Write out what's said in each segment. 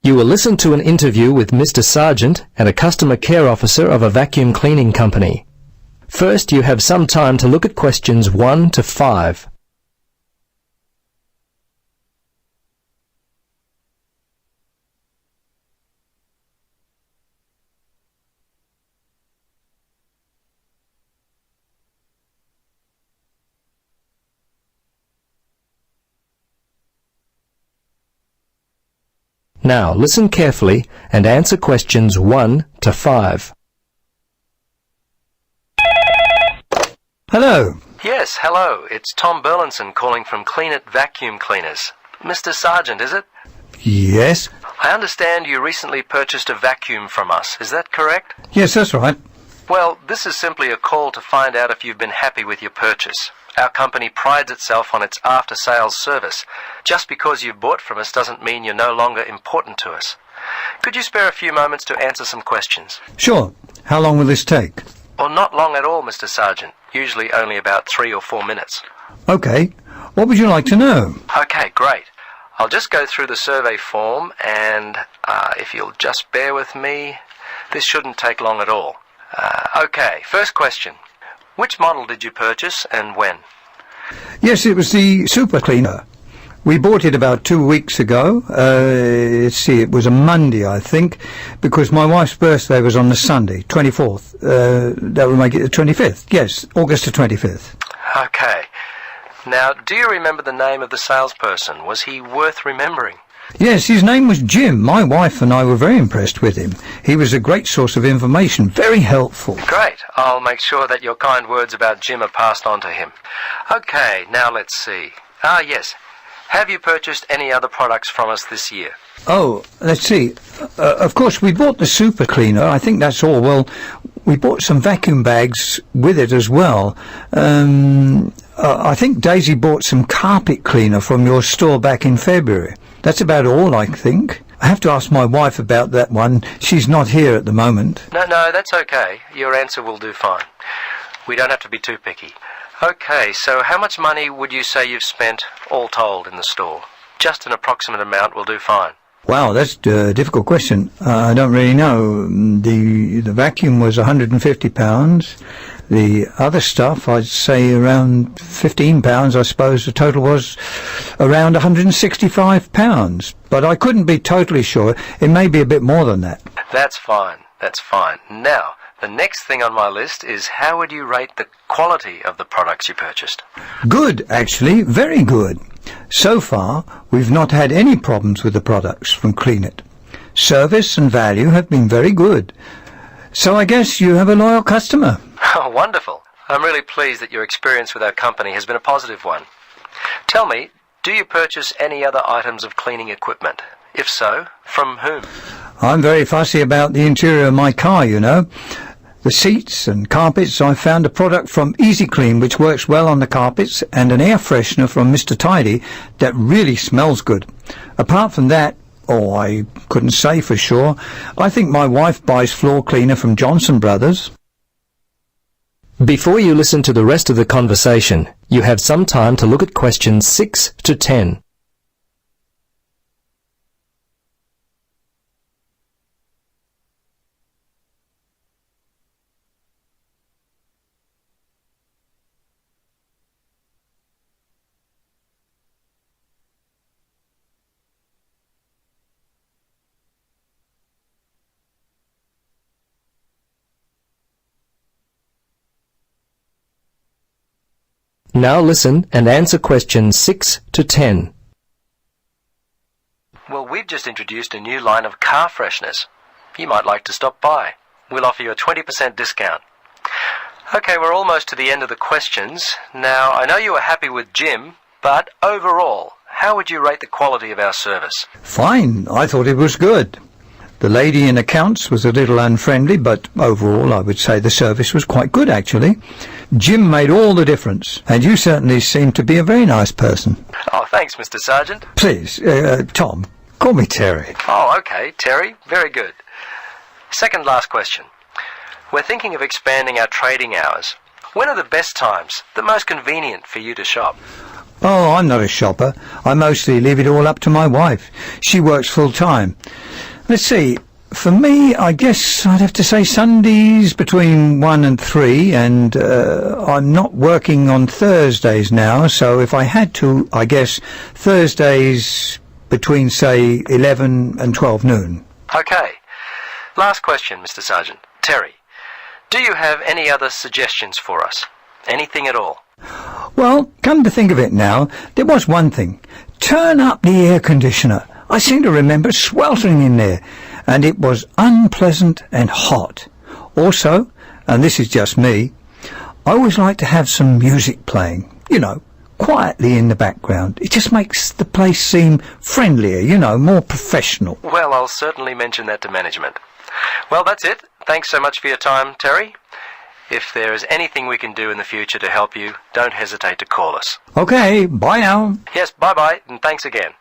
You will listen to an interview with Mr. Sargent and a customer care officer of a vacuum cleaning company. First, you have some time to look at questions 1 to 5. Now, listen carefully and answer questions 1 to 5. Hello. Yes, hello. It's Tom Burlinson calling from Clean It Vacuum Cleaners. Mr. Sargent, is it? Yes. I understand you recently purchased a vacuum from us. Is that correct? Yes, that's right. Well, this is simply a call to find out if you've been happy with your purchase. Our company prides itself on its after-sales service. Just because you've bought from us doesn't mean you're no longer important to us. Could you spare a few moments to answer some questions? Sure. How long will this take? Well, not long at all, Mr. Sargent. Usually only about 3 or 4 minutes. Okay. What would you like to know? Okay, great. I'll just go through the survey form and if you'll just bear with me, this shouldn't take long at all. Okay, first question. Which model did you purchase and when? Yes, it was the super cleaner. We bought it about 2 weeks ago. Let's see, it was a Monday, I think, because my wife's birthday was on the Sunday, 24th. That would make it the 25th. Yes, August the 25th. Okay. Now, do you remember the name of the salesperson? Was he worth remembering? Yes, his name was Jim. My wife and I were very impressed with him. He was a great source of information, very helpful. Great. I'll make sure that your kind words about Jim are passed on to him. Okay, now let's see. Yes. Have you purchased any other products from us this year? Oh, let's see. Of course, we bought the super cleaner. I think that's all. Well, we bought some vacuum bags with it as well. I think Daisy bought some carpet cleaner from your store back in February. That's about all, I think. I have to ask my wife about that one. She's not here at the moment. No, that's okay. Your answer will do fine. We don't have to be too picky. Okay, so how much money would you say you've spent, all told, in the store? Just an approximate amount will do fine. Wow, that's a difficult question. I don't really know. The vacuum was £150. The other stuff, I'd say around £15, I suppose. The total was around £165. But I couldn't be totally sure. It may be a bit more than that. That's fine. That's fine. Now, the next thing on my list is how would you rate the quality of the products you purchased? Good, actually. Very good. So far, we've not had any problems with the products from Clean It. Service and value have been very good. So I guess you have a loyal customer. Oh, wonderful. I'm really pleased that your experience with our company has been a positive one. Tell me, do you purchase any other items of cleaning equipment? If so, from whom? I'm very fussy about the interior of my car, you know. The seats and carpets, I found a product from Easy Clean which works well on the carpets, and an air freshener from Mr. Tidy that really smells good. Apart from that, I couldn't say for sure. I think my wife buys floor cleaner from Johnson Brothers. Before you listen to the rest of the conversation, you have some time to look at questions 6 to 10. Now listen and answer questions 6 to 10. Well, we've just introduced a new line of car fresheners. You might like to stop by. We'll offer you a 20% discount. Okay, we're almost to the end of the questions. Now, I know you were happy with Jim, but overall, how would you rate the quality of our service? Fine. I thought it was good. The lady in accounts was a little unfriendly, but overall I would say the service was quite good, actually. Jim made all the difference, and you certainly seem to be a very nice person. Oh, thanks, Mr. Sargent. Please, Tom, call me Terry. Oh, okay, Terry. Very good. Second last question. We're thinking of expanding our trading hours. When are the best times, the most convenient for you to shop? Oh, I'm not a shopper. I mostly leave it all up to my wife. She works full-time. Let's see. For me, I guess I'd have to say Sundays between 1 and 3, and I'm not working on Thursdays now, so if I had to, I guess Thursdays between, say, 11 and 12 noon. Okay. Last question, Mr. Sergeant. Terry, do you have any other suggestions for us? Anything at all? Well, come to think of it now, there was one thing. Turn up the air conditioner. I seem to remember sweltering in there, and it was unpleasant and hot. Also, and this is just me, I always like to have some music playing, you know, quietly in the background. It just makes the place seem friendlier, you know, more professional. Well, I'll certainly mention that to management. Well, that's it. Thanks so much for your time, Terry. If there is anything we can do in the future to help you, don't hesitate to call us. Okay, bye now. Yes, bye-bye, and thanks again.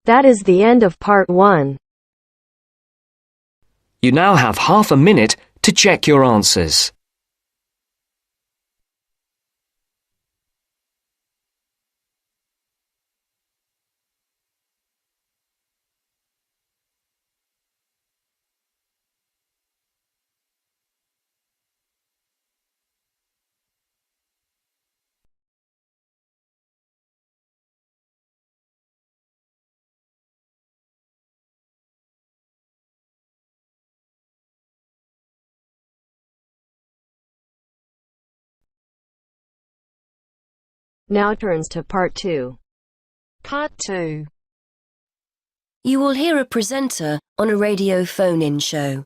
That is the end of part 1. You now have half a minute to check your answers. Now turns to part 2. Part 2. You will hear a presenter on a radio phone-in show.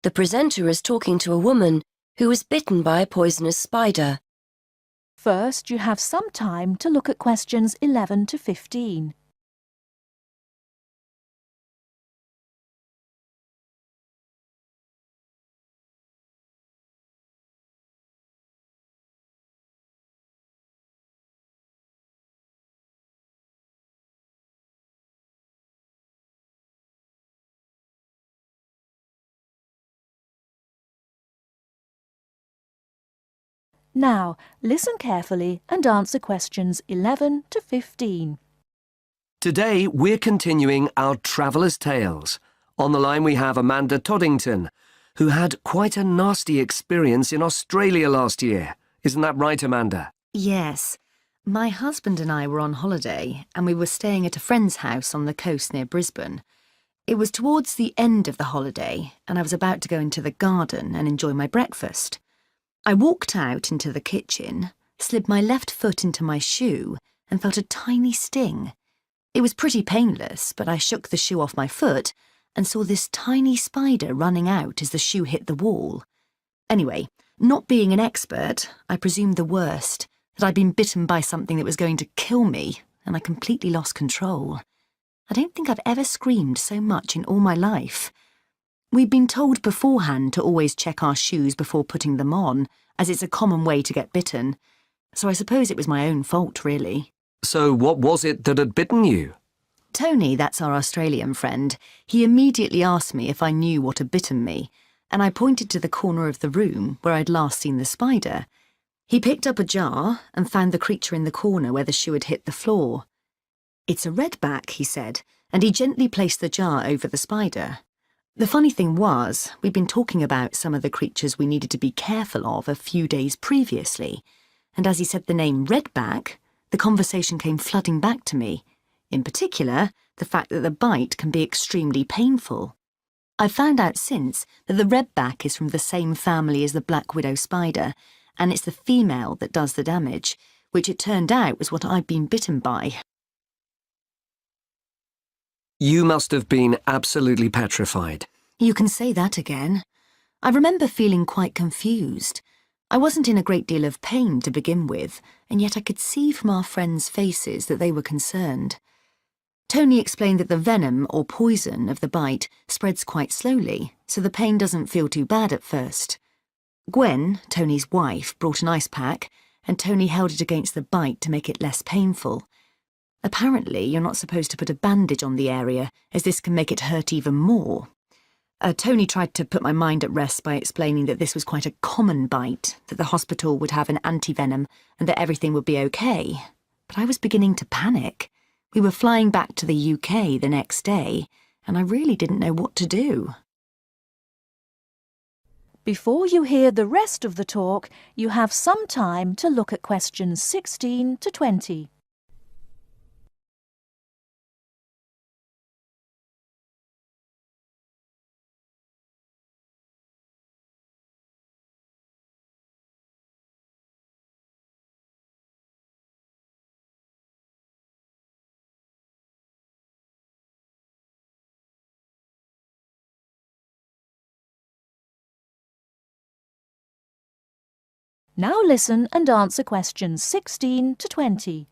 The presenter is talking to a woman who was bitten by a poisonous spider. First, you have some time to look at questions 11 to 15. Now, listen carefully and answer questions 11 to 15. Today, we're continuing our Traveller's Tales. On the line we have Amanda Toddington, who had quite a nasty experience in Australia last year. Isn't that right, Amanda? Yes. My husband and I were on holiday, and we were staying at a friend's house on the coast near Brisbane. It was towards the end of the holiday, and I was about to go into the garden and enjoy my breakfast. I walked out into the kitchen, slid my left foot into my shoe, and felt a tiny sting. It was pretty painless, but I shook the shoe off my foot and saw this tiny spider running out as the shoe hit the wall. Anyway, not being an expert, I presumed the worst, that I'd been bitten by something that was going to kill me, and I completely lost control. I don't think I've ever screamed so much in all my life. We'd been told beforehand to always check our shoes before putting them on, as it's a common way to get bitten. So I suppose it was my own fault, really. So what was it that had bitten you? Tony, that's our Australian friend, he immediately asked me if I knew what had bitten me, and I pointed to the corner of the room where I'd last seen the spider. He picked up a jar and found the creature in the corner where the shoe had hit the floor. "It's a redback," he said, and he gently placed the jar over the spider. The funny thing was, we'd been talking about some of the creatures we needed to be careful of a few days previously, and as he said the name redback, the conversation came flooding back to me. In particular, the fact that the bite can be extremely painful. I've found out since that the redback is from the same family as the black widow spider, and it's the female that does the damage, which it turned out was what I'd been bitten by. You must have been absolutely petrified. You can say that again. I remember feeling quite confused. I wasn't in a great deal of pain to begin with, and yet I could see from our friends' faces that they were concerned. Tony explained that the venom or poison of the bite spreads quite slowly, so the pain doesn't feel too bad at first. Gwen, Tony's wife, brought an ice pack, and Tony held it against the bite to make it less painful. Apparently, you're not supposed to put a bandage on the area, as this can make it hurt even more. Tony tried to put my mind at rest by explaining that this was quite a common bite, that the hospital would have an antivenom and that everything would be okay. But I was beginning to panic. We were flying back to the UK the next day, and I really didn't know what to do. Before you hear the rest of the talk, you have some time to look at questions 16 to 20. Now listen and answer questions 16 to 20.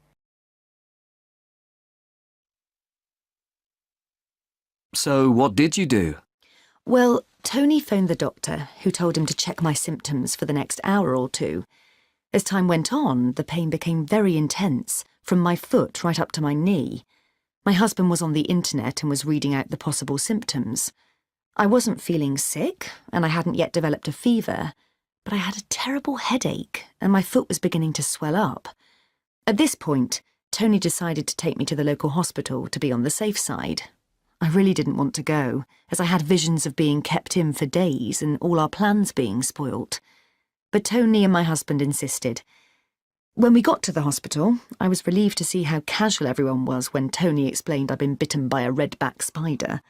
So what did you do? Well, Tony phoned the doctor, who told him to check my symptoms for the next hour or two. As time went on, the pain became very intense, from my foot right up to my knee. My husband was on the internet and was reading out the possible symptoms. I wasn't feeling sick, and I hadn't yet developed a fever, but I had a terrible headache and my foot was beginning to swell up. At this point, Tony decided to take me to the local hospital to be on the safe side. I really didn't want to go, as I had visions of being kept in for days and all our plans being spoilt. But Tony and my husband insisted. When we got to the hospital, I was relieved to see how casual everyone was when Tony explained I'd been bitten by a redback spider.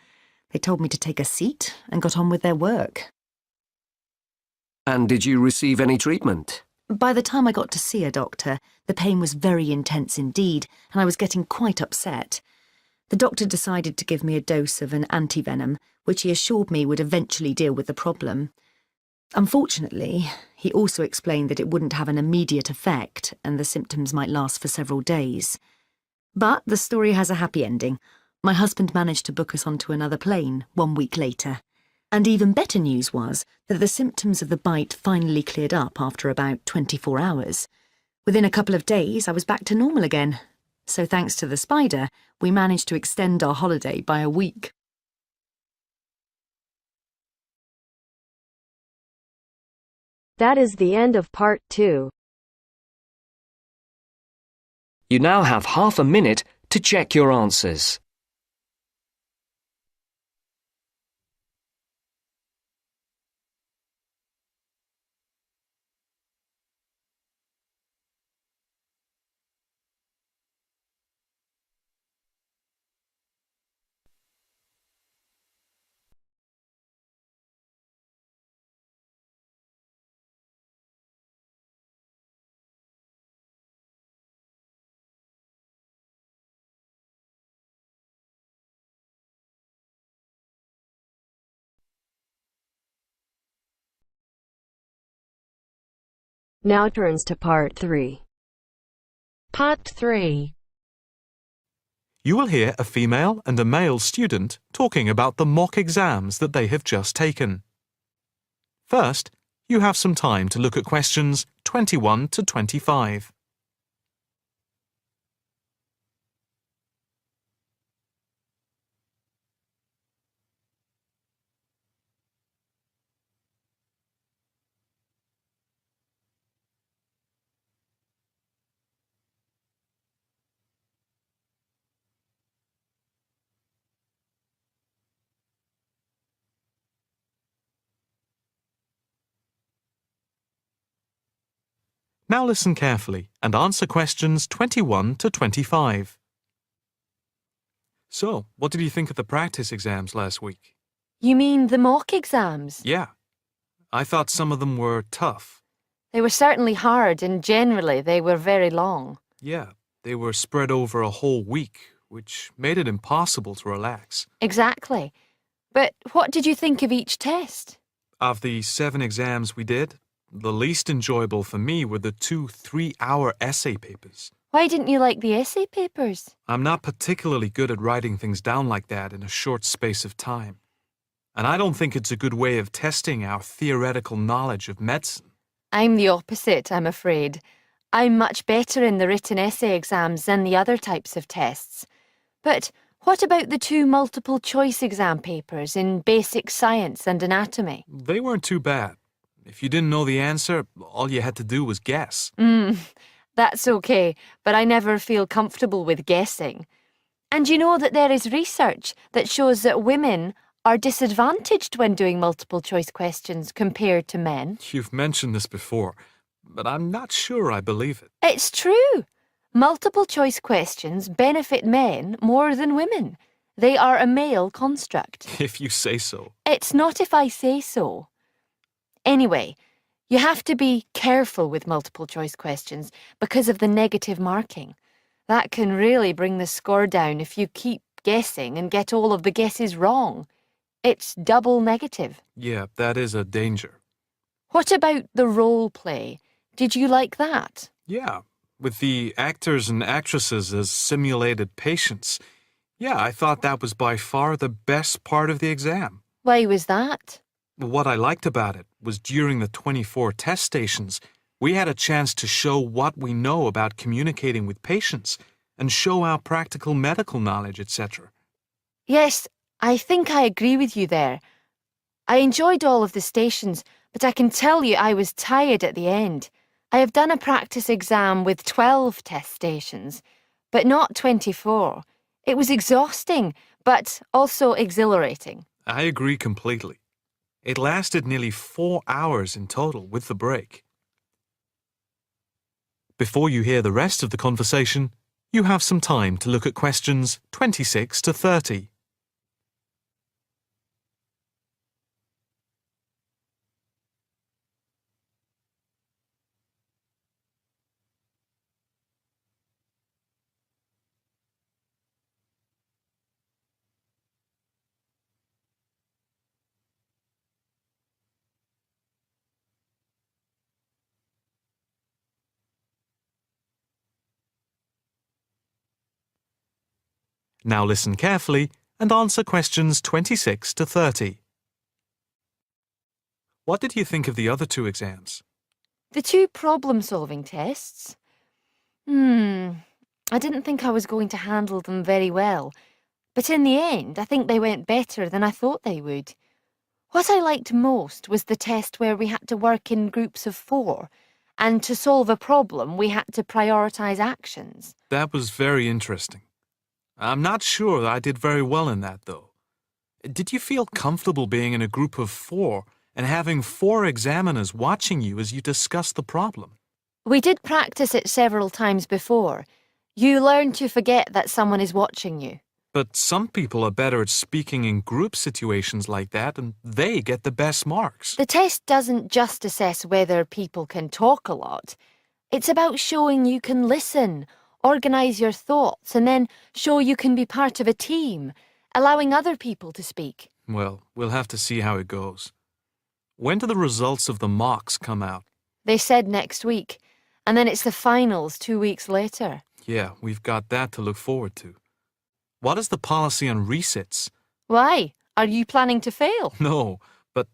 They told me to take a seat and got on with their work. And did you receive any treatment? By the time I got to see a doctor, the pain was very intense indeed, and I was getting quite upset. The doctor decided to give me a dose of an antivenom, which he assured me would eventually deal with the problem. Unfortunately, he also explained that it wouldn't have an immediate effect and the symptoms might last for several days. But the story has a happy ending. My husband managed to book us onto another plane 1 week later. And even better news was that the symptoms of the bite finally cleared up after about 24 hours. Within a couple of days, I was back to normal again. So thanks to the spider, we managed to extend our holiday by a week. That is the end of part 2. You now have half a minute to check your answers. Now turns to part 3. Part 3. You will hear a female and a male student talking about the mock exams that they have just taken. First, you have some time to look at questions 21 to 25. Now listen carefully and answer questions 21 to 25. So, what did you think of the practice exams last week? You mean the mock exams? Yeah. I thought some of them were tough. They were certainly hard and generally they were very long. Yeah, they were spread over a whole week, which made it impossible to relax. Exactly. But what did you think of each test? Of the 7 exams we did, the least enjoyable for me were the 2 3-hour essay papers. Why didn't you like the essay papers? I'm not particularly good at writing things down like that in a short space of time. And I don't think it's a good way of testing our theoretical knowledge of medicine. I'm the opposite, I'm afraid. I'm much better in the written essay exams than the other types of tests. But What about the 2 multiple-choice exam papers in basic science and anatomy? They weren't too bad. If you didn't know the answer, all you had to do was guess. That's okay, but I never feel comfortable with guessing. And you know that there is research that shows that women are disadvantaged when doing multiple-choice questions compared to men. You've mentioned this before, but I'm not sure I believe it. It's true. Multiple-choice questions benefit men more than women. They are a male construct. If you say so. It's not if I say so. Anyway, you have to be careful with multiple-choice questions because of the negative marking. That can really bring the score down if you keep guessing and get all of the guesses wrong. It's double negative. Yeah, that is a danger. What about the role play? Did you like that? Yeah, with the actors and actresses as simulated patients. Yeah, I thought that was by far the best part of the exam. Why was that? What I liked about it was during the 24 test stations, we had a chance to show what we know about communicating with patients and show our practical medical knowledge, etc. Yes, I think I agree with you there. I enjoyed all of the stations, but I can tell you I was tired at the end. I have done a practice exam with 12 test stations, but not 24. It was exhausting, but also exhilarating. I agree completely. It lasted nearly 4 hours in total with the break. Before you hear the rest of the conversation, you have some time to look at questions 26 to 30. Now listen carefully and answer questions 26 to 30. What did you think of the other 2 exams? The 2 problem-solving tests? I didn't think I was going to handle them very well, but in the end I think they went better than I thought they would. What I liked most was the test where we had to work in groups of 4, and to solve a problem we had to prioritise actions. That was very interesting. I'm not sure that I did very well in that, though. Did you feel comfortable being in a group of 4 and having 4 examiners watching you as you discussed the problem? We did practice it several times before. You learn to forget that someone is watching you. But some people are better at speaking in group situations like that, and they get the best marks. The test doesn't just assess whether people can talk a lot. It's about showing you can listen, organise your thoughts, and then show you can be part of a team, allowing other people to speak. Well, we'll have to see how it goes. When do the results of the mocks come out? They said next week, and then it's the finals 2 weeks later. Yeah, we've got that to look forward to. What is the policy on resits? Why? Are you planning to fail? No, but,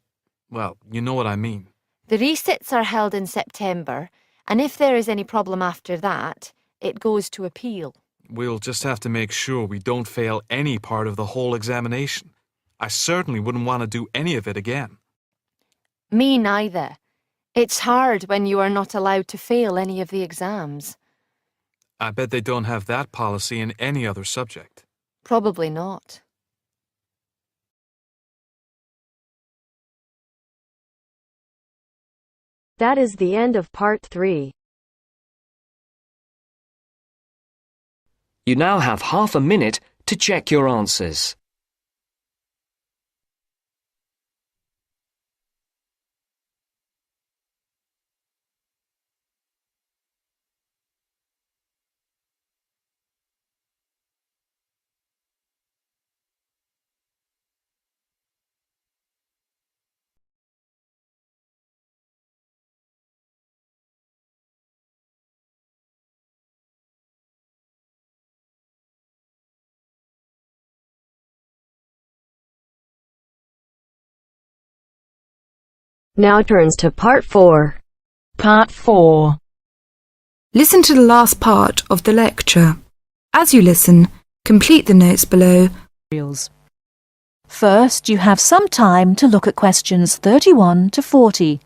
well, you know what I mean. The resits are held in September, and if there is any problem after that, it goes to appeal. We'll just have to make sure we don't fail any part of the whole examination. I certainly wouldn't want to do any of it again. Me neither. It's hard when you are not allowed to fail any of the exams. I bet they don't have that policy in any other subject. Probably not. That is the end of part 3. You now have half a minute to check your answers. Now turns to part 4. Part 4. Listen to the last part of the lecture. As you listen, Complete the notes below. First, you have some time to look at questions 31 to 40.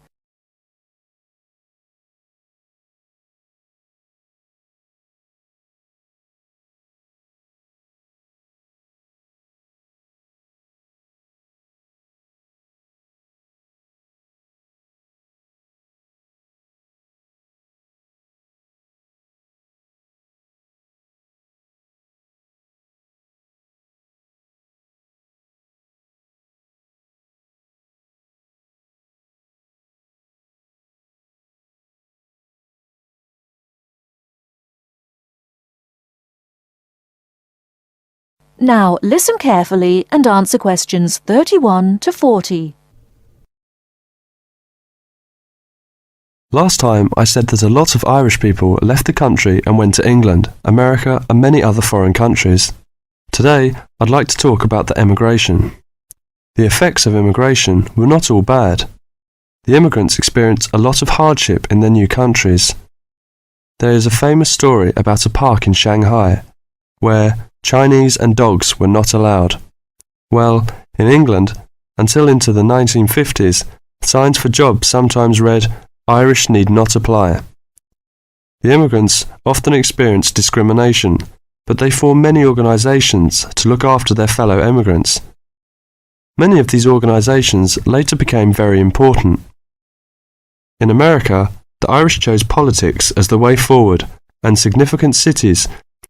Now listen carefully and answer questions 31 to 40. Last time I said that a lot of Irish people left the country and went to England, America and many other foreign countries. Today I'd like to talk about the emigration. The effects of immigration were not all bad. The immigrants experienced a lot of hardship in their new countries. There is a famous story about a park in Shanghai where Chinese and dogs were not allowed. Well, in England, until into the 1950s, signs for jobs sometimes read, "Irish need not apply." The immigrants often experienced discrimination, but they formed many organisations to look after their fellow immigrants. Many of these organisations later became very important. In America, the Irish chose politics as the way forward, and significant cities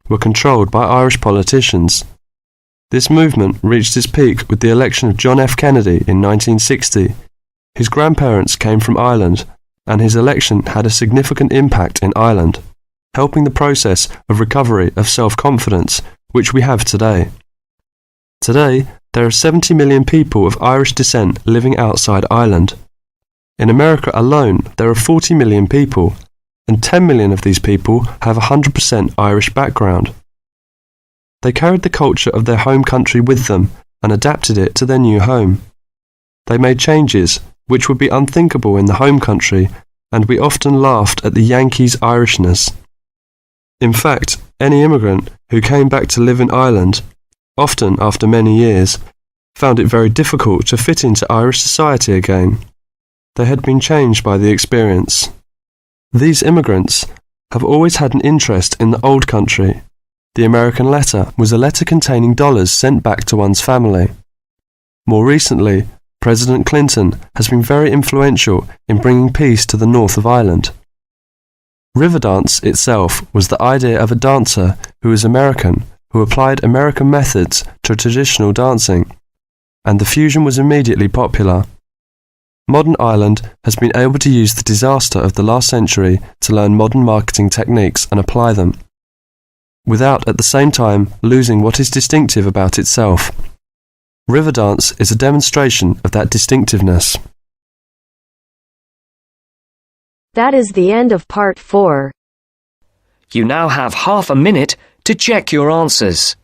were controlled by Irish politicians. This movement reached its peak with the election of John F. Kennedy in 1960. His grandparents came from Ireland, and his election had a significant impact in Ireland, helping the process of recovery of self-confidence which we have today. Today, there are 70 million people of Irish descent living outside Ireland. In America alone, there are 40 million people, and 10 million of these people have a 100% Irish background. They carried the culture of their home country with them and adapted it to their new home. They made changes which would be unthinkable in the home country, and we often laughed at the Yankees' Irishness. In fact, any immigrant who came back to live in Ireland, often after many years, found it very difficult to fit into Irish society again. They had been changed by the experience. These immigrants have always had an interest in the old country. The American letter was a letter containing dollars sent back to one's family. More recently, President Clinton has been very influential in bringing peace to the north of Ireland. Riverdance itself was the idea of a dancer who was American, who applied American methods to traditional dancing, and the fusion was immediately popular. Modern Ireland has been able to use the disaster of the last century to learn modern marketing techniques and apply them, without at the same time losing what is distinctive about itself. Riverdance is a demonstration of that distinctiveness. That is the end of part 4. You now have half a minute to check your answers.